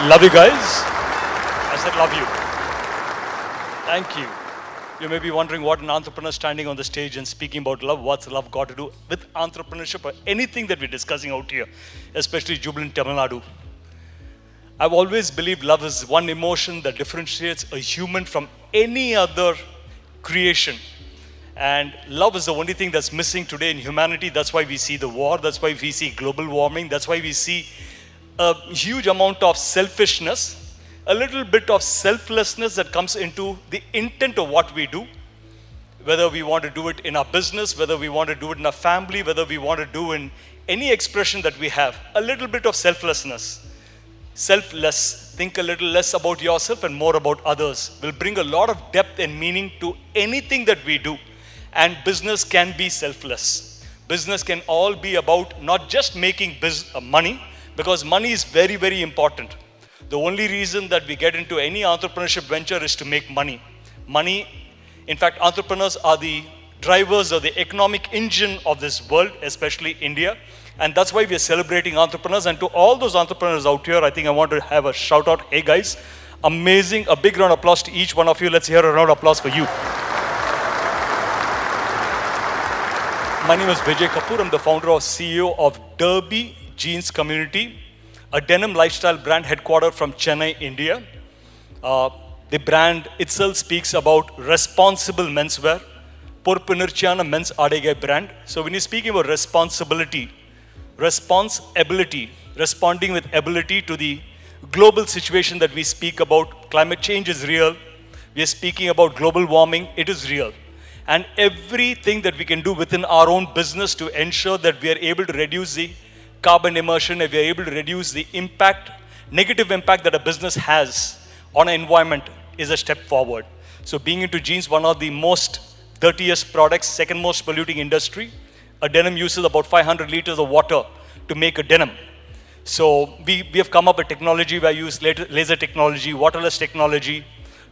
Love you guys. I said love you. Thank you. You may be wondering what an entrepreneur standing on the stage and speaking about love, what's love got to do with entrepreneurship or anything that we're discussing out here, especially jubilant Tamil Nadu. I've always believed love is one emotion that differentiates a human from any other creation. And love is the only thing that's missing today in humanity. That's why we see the war. That's why we see global warming. That's why we see a huge amount of selfishness, a little bit of selflessness that comes into the intent of what we do. Whether we want to do it in our business, whether we want to do it in our family, whether we want to do in any expression that we have, a little bit of selflessness. Selfless, think a little less about yourself and more about others, will bring a lot of depth and meaning to anything that we do. And business can be selfless. Business can all be about not just making money, because money is very, very important. The only reason that we get into any entrepreneurship venture is to make money. Money, in fact, entrepreneurs are the drivers of the economic engine of this world, especially India. And that's why we are celebrating entrepreneurs. And to all those entrepreneurs out here, I think I want to have a shout out. Hey guys, amazing. A big round of applause to each one of you. Let's hear a round of applause for you. My name is Vijay Kapoor. I'm the founder and CEO of Derby Jeans Community, a denim lifestyle brand headquartered from Chennai, India. The brand itself speaks about responsible menswear. Porpunirchana men's adega brand. So when you're speaking about responsibility, responding with ability to the global situation that we speak about, climate change is real. We are speaking about global warming, it is real. And everything that we can do within our own business to ensure that we are able to reduce the carbon emission, if we are able to reduce the impact, negative impact that a business has on an environment is a step forward. So being into jeans, one of the most dirtiest products, second most polluting industry. A denim uses about 500 liters of water to make a denim. So we have come up with technology. We use laser technology, waterless technology.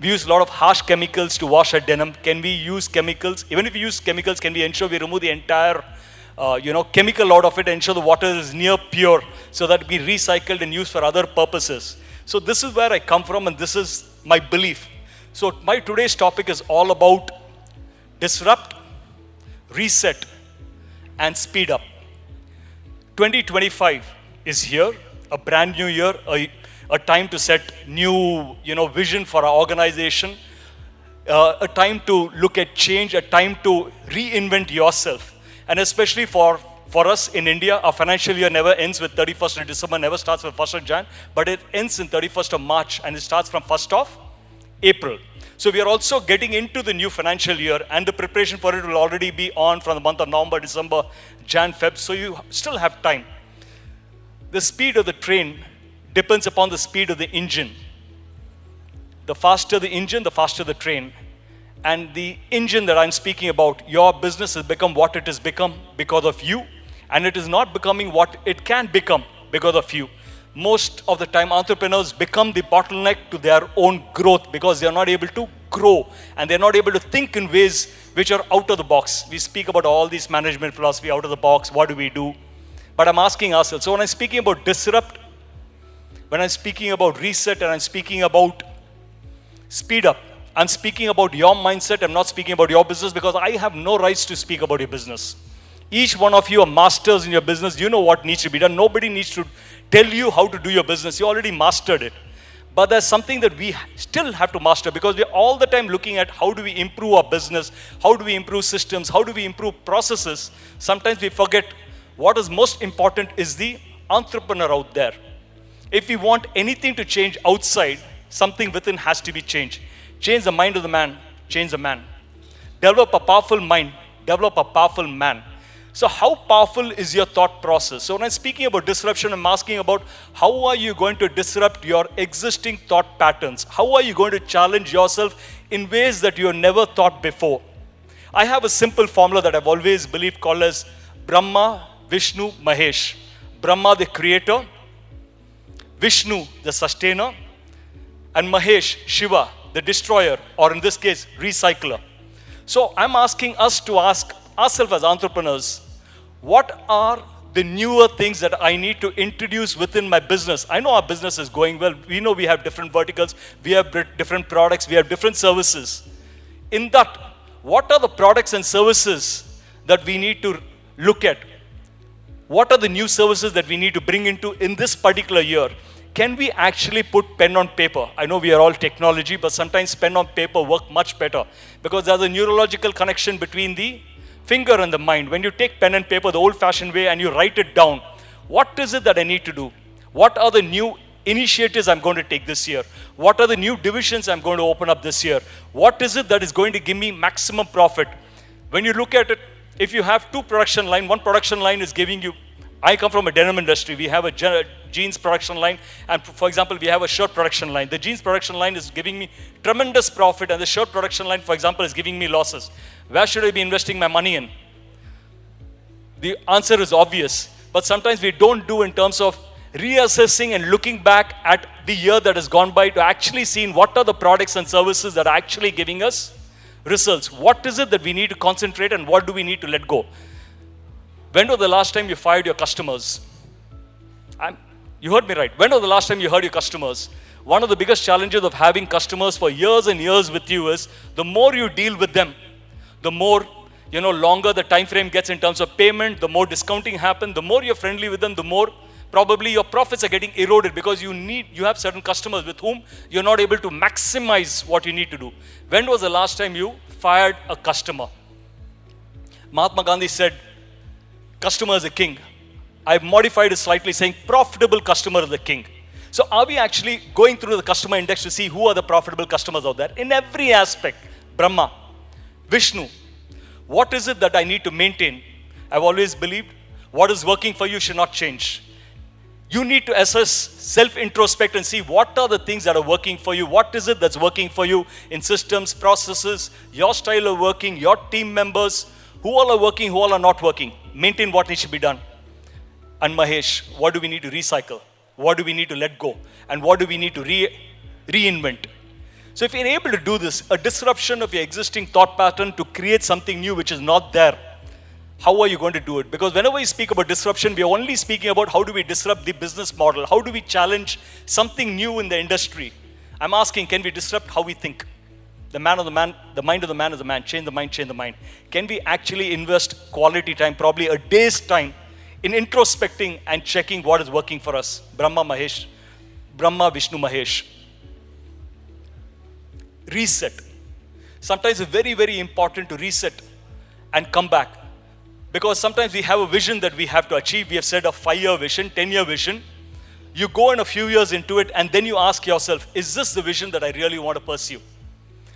We use a lot of harsh chemicals to wash a denim. Can we use chemicals? Even if we use chemicals, can we ensure we remove the entire chemical out of it, ensure the water is near pure so that it be recycled and used for other purposes. So this is where I come from and this is my belief. So my today's topic is all about disrupt, reset, and speed up. 2025 is here, a brand new year, a time to set new vision for our organization, a time to look at change, a time to reinvent yourself. And especially for us in India, our financial year never ends with 31st of December, never starts with 1st of Jan, but it ends in 31st of March and it starts from 1st of April. So we are also getting into the new financial year and the preparation for it will already be on from the month of November, December, Jan, Feb, so you still have time. The speed of the train depends upon the speed of the engine. The faster the engine, the faster the train. And the engine that I'm speaking about, your business has become what it has become because of you, and it is not becoming what it can become because of you. Most of the time, entrepreneurs become the bottleneck to their own growth because they are not able to grow and they're not able to think in ways which are out of the box. We speak about all these management philosophy out of the box, what do we do? But I'm asking ourselves, so when I'm speaking about disrupt, when I'm speaking about reset and I'm speaking about speed up, I'm speaking about your mindset, I'm not speaking about your business because I have no rights to speak about your business. Each one of you are masters in your business. You know what needs to be done. Nobody needs to tell you how to do your business. You already mastered it. But there's something that we still have to master because we're all the time looking at how do we improve our business, how do we improve systems, how do we improve processes. Sometimes we forget what is most important is the entrepreneur out there. If we want anything to change outside, something within has to be changed. Change the mind of the man, change the man. Develop a powerful mind, develop a powerful man. So how powerful is your thought process? So when I'm speaking about disruption, I'm asking about how are you going to disrupt your existing thought patterns? How are you going to challenge yourself in ways that you have never thought before? I have a simple formula that I've always believed called as Brahma, Vishnu, Mahesh. Brahma, the creator, Vishnu, the sustainer, and Mahesh, Shiva, the destroyer, or in this case, recycler. So I'm asking us to ask ourselves as entrepreneurs, what are the newer things that I need to introduce within my business? I know our business is going well. We know we have different verticals. We have different products. We have different services. In that, what are the products and services that we need to look at? What are the new services that we need to bring into in this particular year? Can we actually put pen on paper? I know we are all technology, but sometimes pen on paper work much better because there's a neurological connection between the finger and the mind. When you take pen and paper the old-fashioned way and you write it down, what is it that I need to do? What are the new initiatives I'm going to take this year? What are the new divisions I'm going to open up this year? What is it that is going to give me maximum profit? When you look at it, if you have two production lines, one production line is giving you, I come from a denim industry. We have a jeans production line, and for example, we have a shirt production line. The jeans production line is giving me tremendous profit, and the shirt production line, for example, is giving me losses. Where should I be investing my money in? The answer is obvious, but sometimes we don't do in terms of reassessing and looking back at the year that has gone by to actually see what are the products and services that are actually giving us results. What is it that we need to concentrate and what do we need to let go? When was the last time you fired your customers? You heard me right. When was the last time you heard your customers? One of the biggest challenges of having customers for years and years with you is the more you deal with them, the more longer the time frame gets in terms of payment, the more discounting happens, the more you're friendly with them, the more probably your profits are getting eroded because you have certain customers with whom you're not able to maximize what you need to do. When was the last time you fired a customer? Mahatma Gandhi said, customer is a king. I've modified it slightly saying profitable customer is the king. So are we actually going through the customer index to see who are the profitable customers out there? In every aspect, Brahma, Vishnu, what is it that I need to maintain? I've always believed what is working for you should not change. You need to assess, self-introspect and see what are the things that are working for you. What is it that's working for you in systems, processes, your style of working, your team members, who all are working, who all are not working. Maintain what needs to be done. And Mahesh, what do we need to recycle? What do we need to let go? And what do we need to reinvent? So if you're able to do this, a disruption of your existing thought pattern to create something new which is not there, how are you going to do it? Because whenever we speak about disruption, we are only speaking about how do we disrupt the business model? How do we challenge something new in the industry? I'm asking, can we disrupt how we think? The mind of the man is the man. Change the mind, change the mind. Can we actually invest quality time, probably a day's time, in introspecting and checking what is working for us? Brahma, Vishnu, Mahesh. Reset. Sometimes it's very, very important to reset and come back. Because sometimes we have a vision that we have to achieve. We have said a 5-year vision, 10-year vision. You go in a few years into it and then you ask yourself, is this the vision that I really want to pursue?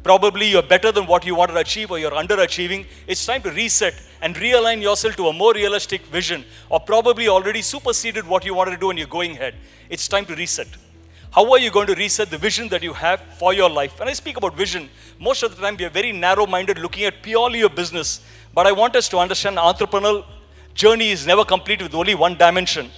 Probably you're better than what you wanted to achieve or you're underachieving. It's time to reset and realign yourself to a more realistic vision, or probably already superseded what you wanted to do and you're going ahead. It's time to reset. How are you going to reset the vision that you have for your life? When I speak about vision, most of the time we are very narrow-minded looking at purely your business. But I want us to understand entrepreneurial journey is never complete with only one dimension.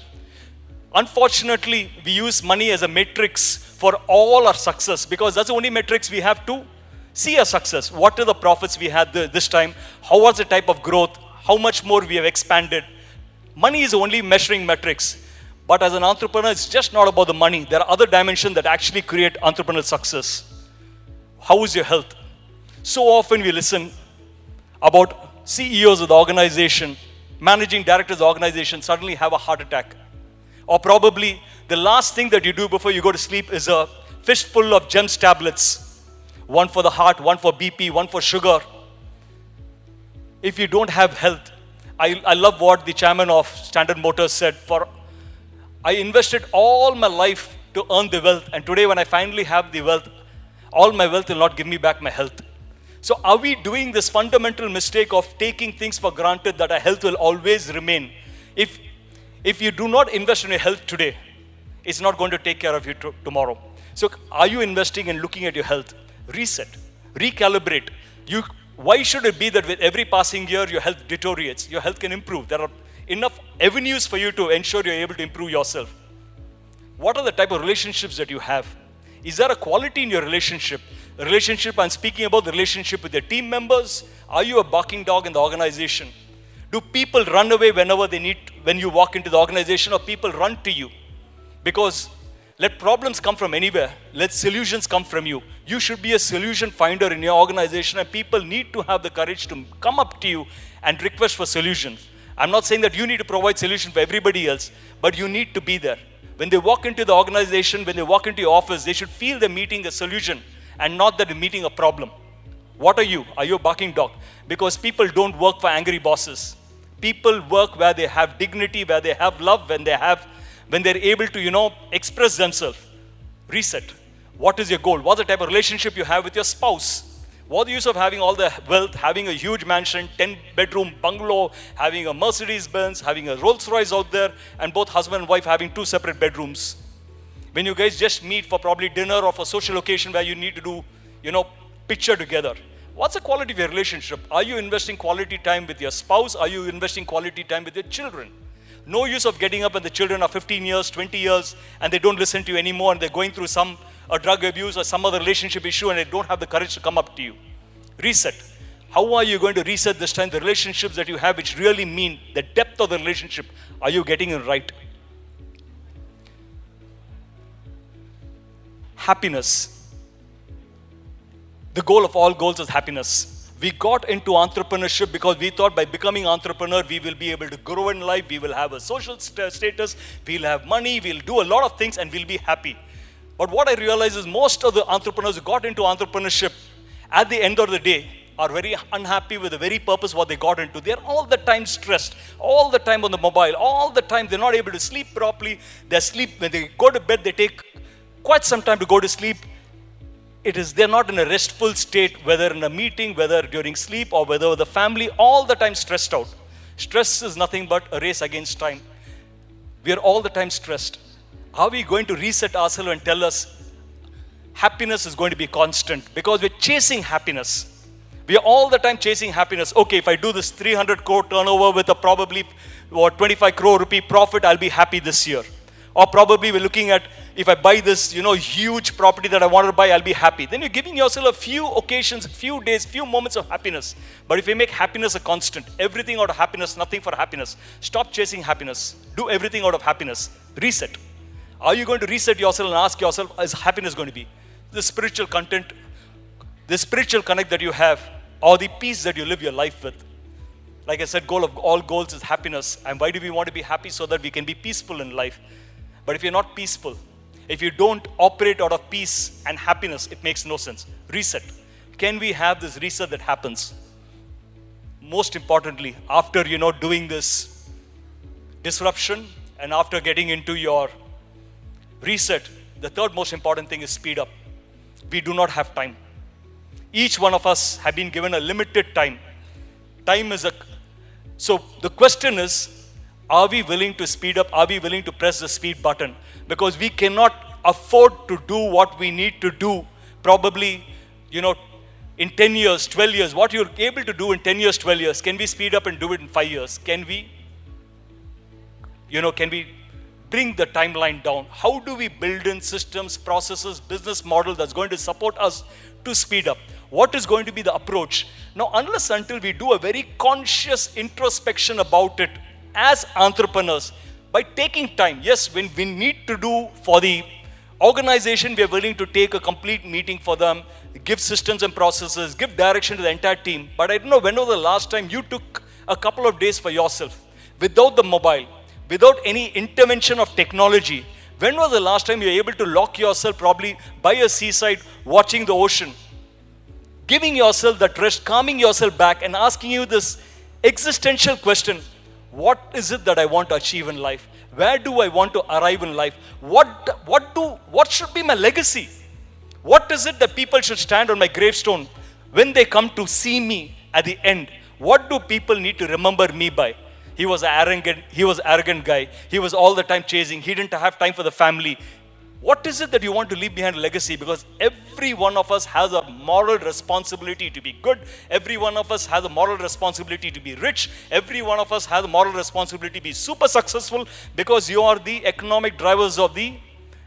Unfortunately, we use money as a matrix for all our success because that's the only metrics we have to see our success. What are the profits we had this time? How was the type of growth? How much more we have expanded? Money is the only measuring metrics. But as an entrepreneur, it's just not about the money. There are other dimensions that actually create entrepreneurial success. How is your health? So often we listen about CEOs of the organization, managing directors of the organization suddenly have a heart attack. Or probably the last thing that you do before you go to sleep is a fistful of GEMS tablets. One for the heart, one for BP, one for sugar. If you don't have health, I love what the chairman of Standard Motors said, I invested all my life to earn the wealth, and today when I finally have the wealth, all my wealth will not give me back my health. So are we doing this fundamental mistake of taking things for granted that our health will always remain? If you do not invest in your health today, it's not going to take care of you tomorrow. So are you investing in looking at your health? Reset, recalibrate. Why should it be that with every passing year your health deteriorates? Your health can improve. There are enough avenues for you to ensure you're able to improve yourself. What are the type of relationships that you have? Is there a quality in your relationship? A relationship, I'm speaking about the relationship with your team members. Are you a barking dog in the organization? Do people run away whenever they need when you walk into the organization, or people run to you. Because let problems come from anywhere. Let solutions come from you. You should be a solution finder in your organization, and people need to have the courage to come up to you and request for solutions. I'm not saying that you need to provide solutions for everybody else, but you need to be there. When they walk into the organization, when they walk into your office, they should feel they're meeting a solution and not that they're meeting a problem. What are you? Are you a barking dog? Because people don't work for angry bosses. People work where they have dignity, where they have love, when they're able to, express themselves. Reset. What is your goal? What's the type of relationship you have with your spouse? What's the use of having all the wealth, having a huge mansion, 10-bedroom bungalow, having a Mercedes-Benz, having a Rolls-Royce out there, and both husband and wife having 2 separate bedrooms? When you guys just meet for probably dinner or for social occasion where you need to do, picture together. What's the quality of your relationship? Are you investing quality time with your spouse? Are you investing quality time with your children? No use of getting up when the children are 15 years, 20 years, and they don't listen to you anymore, and they're going through a drug abuse or some other relationship issue, and they don't have the courage to come up to you. Reset. How are you going to reset this time? The relationships that you have, which really mean the depth of the relationship, are you getting it right? Happiness. The goal of all goals is happiness. We got into entrepreneurship because we thought by becoming entrepreneur, we will be able to grow in life, we will have a social status, we'll have money, we'll do a lot of things, and we'll be happy. But what I realize is most of the entrepreneurs who got into entrepreneurship, at the end of the day, are very unhappy with the very purpose what they got into. They're all the time stressed, all the time on the mobile, all the time they're not able to sleep properly. When they go to bed, they take quite some time to go to sleep. They're not in a restful state, whether in a meeting, whether during sleep, or whether with the family, all the time stressed out. Stress is nothing but a race against time. We are all the time stressed. Are we going to reset ourselves and tell us happiness is going to be constant? Because we're chasing happiness. We are all the time chasing happiness. Okay, if I do this 300 crore turnover with a probably 25 crore rupee profit, I'll be happy this year. Or probably we're looking at, if I buy this, huge property that I wanted to buy, I'll be happy. Then you're giving yourself a few occasions, few days, few moments of happiness. But if you make happiness a constant, everything out of happiness, nothing for happiness. Stop chasing happiness. Do everything out of happiness. Reset. Are you going to reset yourself and ask yourself, is happiness going to be? The spiritual content, the spiritual connect that you have, or the peace that you live your life with. Like I said, goal of all goals is happiness. And why do we want to be happy? So that we can be peaceful in life. But if you're not peaceful, if you don't operate out of peace and happiness, it makes no sense. Reset. Can we have this reset that happens? Most importantly, after doing this disruption and after getting into your reset, the third most important thing is speed up. We do not have time. Each one of us have been given a limited time. So the question is, are we willing to speed up? Are we willing to press the speed button? Because we cannot afford to do what we need to do probably, in 10 years, 12 years. What you're able to do in 10 years, 12 years, can we speed up and do it in 5 years? Can we bring the timeline down? How do we build in systems, processes, business model that's going to support us to speed up? What is going to be the approach? Now, unless until we do a very conscious introspection about it, as entrepreneurs, by taking time, yes, when we need to do for the organization, we are willing to take a complete meeting for them, give systems and processes, give direction to the entire team. But I don't know when was the last time you took a couple of days for yourself, without the mobile, without any intervention of technology. When was the last time you were able to lock yourself probably by a seaside, watching the ocean, giving yourself that rest, calming yourself back, and asking you this existential question: what is it that I want to achieve in life? Where do I want to arrive in life? What should be my legacy? What is it that people should stand on my gravestone when they come to see me at the end? What do people need to remember me by? He was arrogant guy. He was all the time chasing. He didn't have time for the family. What is it that you want to leave behind a legacy? Because every one of us has a moral responsibility to be good. Every one of us has a moral responsibility to be rich. Every one of us has a moral responsibility to be super successful, because you are the economic drivers of the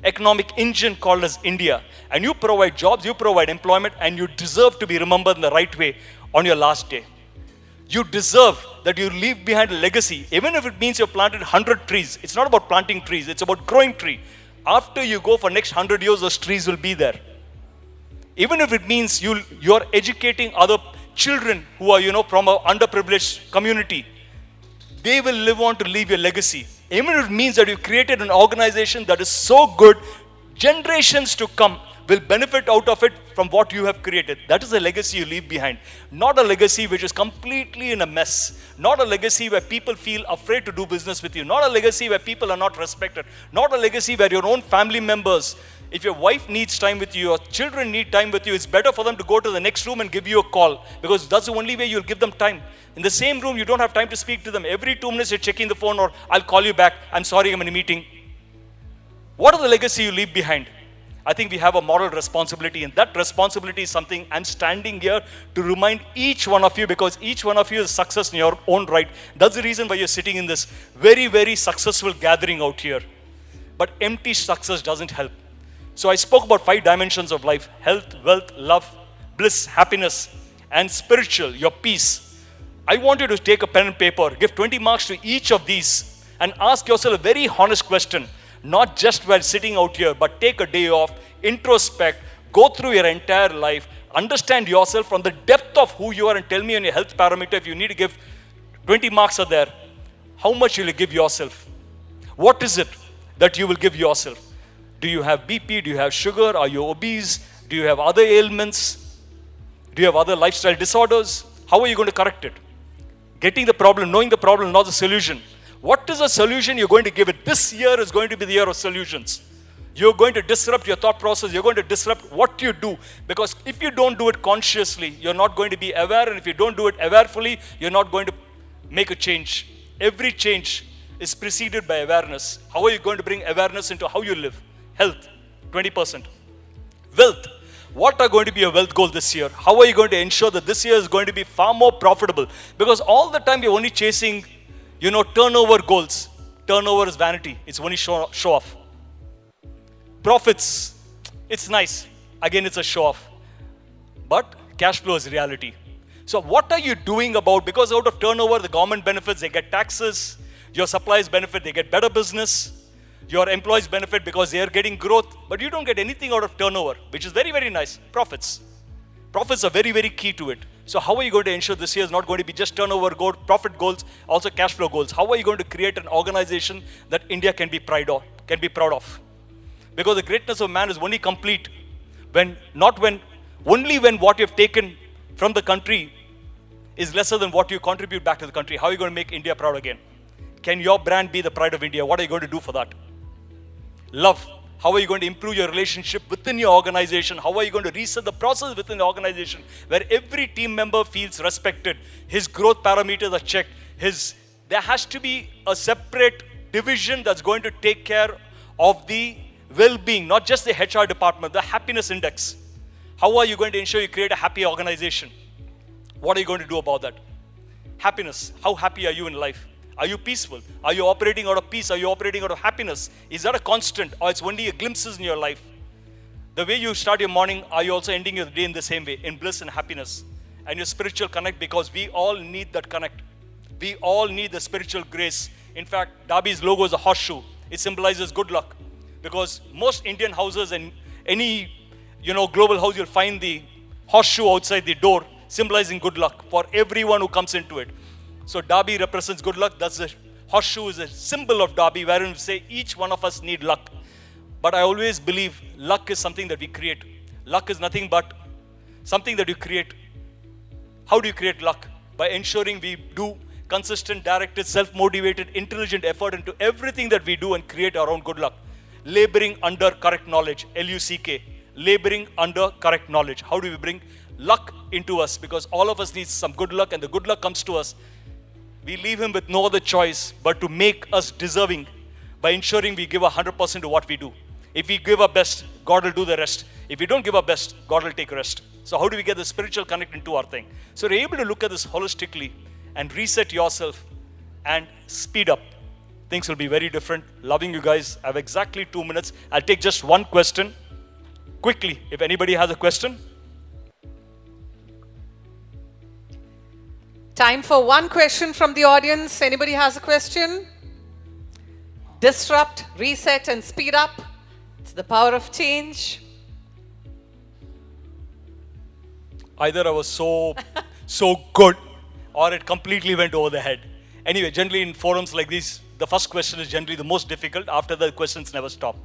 economic engine called as India. And you provide jobs, you provide employment, and you deserve to be remembered in the right way on your last day. You deserve that you leave behind a legacy, even if it means you've planted 100 trees. It's not about planting trees, it's about growing tree. After you go for next 100 years, those trees will be there. Even if it means you're educating other children who are, from an underprivileged community, they will live on to leave a legacy. Even if it means that you've created an organization that is so good, generations to come will benefit out of it from what you have created. That is a legacy you leave behind. Not a legacy which is completely in a mess. Not a legacy where people feel afraid to do business with you. Not a legacy where people are not respected. Not a legacy where your own family members, if your wife needs time with you, your children need time with you, it's better for them to go to the next room and give you a call, because that's the only way you'll give them time. In the same room, you don't have time to speak to them. Every 2 minutes, you're checking the phone, or I'll call you back. I'm sorry, I'm in a meeting. What is the legacy you leave behind? I think we have a moral responsibility, and that responsibility is something I'm standing here to remind each one of you, because each one of you is success in your own right. That's the reason why you're sitting in this very, very successful gathering out here. But empty success doesn't help. So I spoke about 5 dimensions of life: health, wealth, love, bliss, happiness, and spiritual, your peace. I want you to take a pen and paper, give 20 marks to each of these, and ask yourself a very honest question. Not just while sitting out here, but take a day off, introspect, go through your entire life, understand yourself from the depth of who you are, and tell me on your health parameter, if you need to give 20 marks are there, how much will you give yourself? What is it that you will give yourself? Do you have BP? Do you have sugar? Are you obese? Do you have other ailments? Do you have other lifestyle disorders? How are you going to correct it? Getting the problem, knowing the problem, not the solution. What is the solution you're going to give it? This year is going to be the year of solutions. You're going to disrupt your thought process. You're going to disrupt what you do. Because if you don't do it consciously, you're not going to be aware. And if you don't do it awarefully, you're not going to make a change. Every change is preceded by awareness. How are you going to bring awareness into how you live? Health, 20%. Wealth. What are going to be your wealth goal this year? How are you going to ensure that this year is going to be far more profitable? Because all the time you're only chasing turnover goals. Turnover is vanity. It's only show off. Profits, it's nice. Again, it's a show off. But cash flow is reality. So what are you doing about, because out of turnover, the government benefits, they get taxes. Your suppliers benefit, they get better business. Your employees benefit because they are getting growth. But you don't get anything out of turnover, which is very, very nice. Profits. Profits are very, very key to it. So how are you going to ensure this year is not going to be just turnover goal, profit goals, also cash flow goals? How are you going to create an organization that India can be proud of? Because the greatness of man is only complete only when what you've taken from the country is lesser than what you contribute back to the country. How are you going to make India proud again? Can your brand be the pride of India? What are you going to do for that? Love. How are you going to improve your relationship within your organization? How are you going to reset the process within the organization where every team member feels respected? His growth parameters are checked. There has to be a separate division that's going to take care of the well-being, not just the HR department, the happiness index. How are you going to ensure you create a happy organization? What are you going to do about that? Happiness. How happy are you in life? Are you peaceful? Are you operating out of peace? Are you operating out of happiness? Is that a constant, or it's only a glimpses in your life? The way you start your morning, are you also ending your day in the same way, in bliss and happiness? And your spiritual connect, because we all need that connect. We all need the spiritual grace. In fact, Darby's logo is a horseshoe. It symbolizes good luck. Because most Indian houses and any global house, you'll find the horseshoe outside the door, symbolizing good luck for everyone who comes into it. So Derby represents good luck. That's the horseshoe is a symbol of Derby, wherein we say each one of us need luck. But I always believe luck is something that we create. Luck is nothing but something that you create. How do you create luck? By ensuring we do consistent, directed, self-motivated, intelligent effort into everything that we do and create our own good luck. Laboring under correct knowledge, L-U-C-K. Laboring under correct knowledge. How do we bring luck into us? Because all of us need some good luck, and the good luck comes to us. We leave him with no other choice but to make us deserving by ensuring we give 100% to what we do. If we give our best, God will do the rest. If we don't give our best, God will take rest. So how do we get the spiritual connect into our thing? So you're able to look at this holistically and reset yourself and speed up. Things will be very different. Loving you guys. I have exactly 2 minutes. I'll take just one question quickly. If anybody has a question. Time for one question from the audience. Anybody has a question? Disrupt, reset, and speed up. It's the power of change. Either I was so good, or it completely went over the head. Anyway, generally in forums like these, the first question is generally the most difficult. After the questions never stop.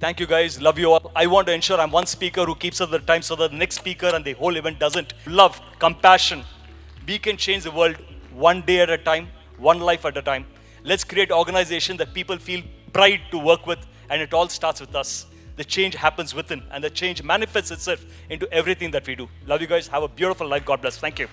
Thank you guys, love you all. I want to ensure I'm one speaker who keeps up the time so that the next speaker and the whole event doesn't. Love, compassion. We can change the world one day at a time, one life at a time. Let's create organization that people feel pride to work with, and it all starts with us. The change happens within, and the change manifests itself into everything that we do. Love you guys. Have a beautiful life. God bless. Thank you.